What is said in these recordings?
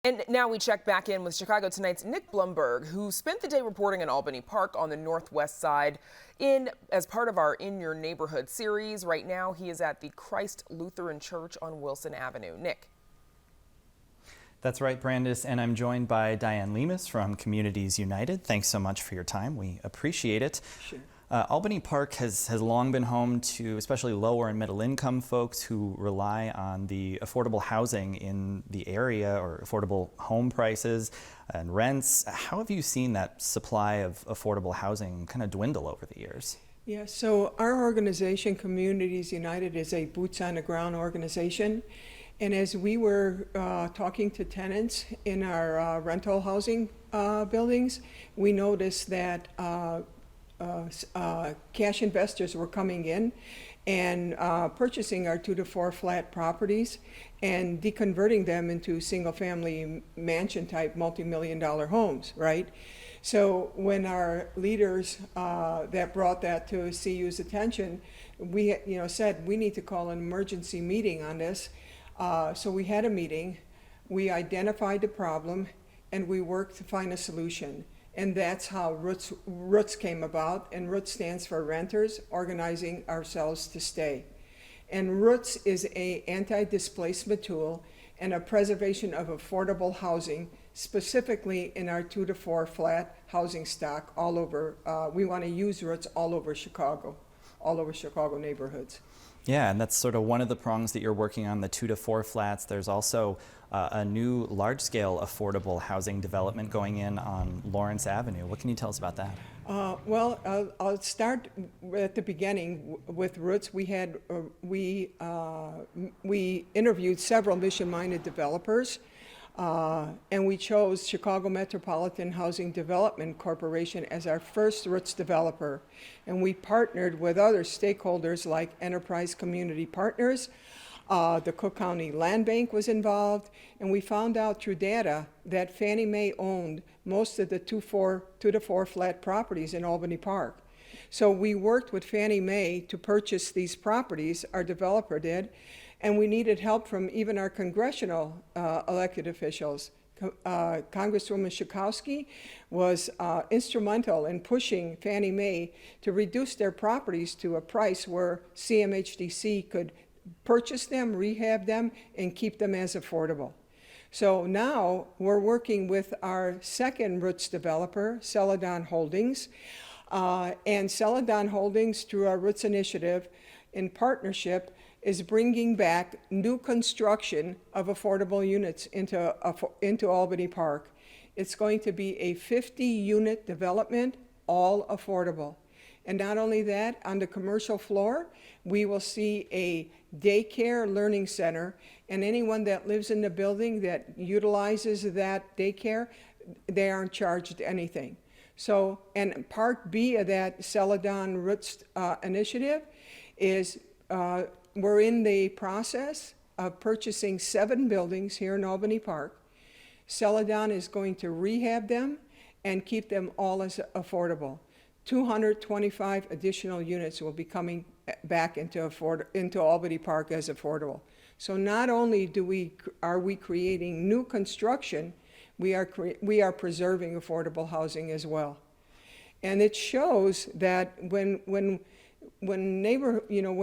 And now we check back in with Chicago Tonight's Nick Blumberg, who spent the day reporting in Albany Park on the northwest side as part of our In Your Neighborhood series. Right now, he is at the Christ Lutheran Church on Wilson Avenue. Nick. That's right, Brandis, and I'm joined by Diane Limas from Communities United. Thanks so much for your time. We appreciate it. Sure. Albany Park has long been home to especially lower and middle income folks who rely on the affordable housing in the area, or affordable home prices and rents. How have you seen that supply of affordable housing kind of dwindle over the years? Yeah, so our organization, Communities United, is a boots on the ground organization. And as we were talking to tenants in our rental housing buildings, we noticed that cash investors were coming in and purchasing our 2 to 4 flat properties and deconverting them into single-family mansion-type multi-million-dollar homes, right? So when our leaders that brought that to CU's attention, we said we need to call an emergency meeting on this. So we had a meeting, we identified the problem, and we worked to find a solution. And that's how Roots came about, and Roots stands for Renters Organizing Ourselves to Stay. And Roots is an anti-displacement tool and a preservation of affordable housing, specifically in our 2 to 4 flat housing stock all over. We want to use Roots all over Chicago neighborhoods. Yeah, and that's sort of one of the prongs that you're working on, the 2 to 4 flats. There's also a new large-scale affordable housing development going in on Lawrence Avenue. What can you tell us about that? I'll start at the beginning with Roots. We interviewed several mission-minded developers, and we chose Chicago Metropolitan Housing Development Corporation as our first Roots developer. And we partnered with other stakeholders like Enterprise Community Partners. The Cook County Land Bank was involved, and we found out through data that Fannie Mae owned most of the 2 to 4 flat properties in Albany Park. So we worked with Fannie Mae to purchase these properties, our developer did, and we needed help from even our congressional elected officials. Congresswoman Schakowsky was instrumental in pushing Fannie Mae to reduce their properties to a price where CMHDC could purchase them, rehab them, and keep them as affordable. So now we're working with our second Roots developer, Celadon Holdings, and Celadon Holdings, through our Roots initiative in partnership, is bringing back new construction of affordable units into Albany Park. It's going to be a 50-unit development, all affordable. And not only that, on the commercial floor, we will see a daycare learning center, and anyone that lives in the building that utilizes that daycare, they aren't charged anything. So, and Part B of that Celadon Roots initiative is we're in the process of purchasing 7 buildings here in Albany Park. Celadon is going to rehab them and keep them all as affordable. 225 additional units will be coming back into Albany Park as affordable. So not only are we creating new construction, we are preserving affordable housing as well. And it shows that when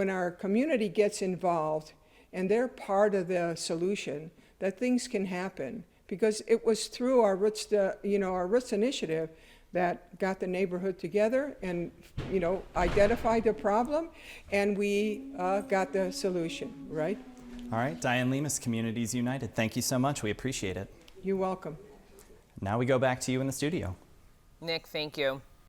our community gets involved and they're part of the solution, that things can happen. Because it was through our Roots, our Roots initiative that got the neighborhood together and, identified the problem, and we got the solution, right? All right, Diane Limas, Communities United. Thank you so much. We appreciate it. You're welcome. Now we go back to you in the studio. Nick, thank you.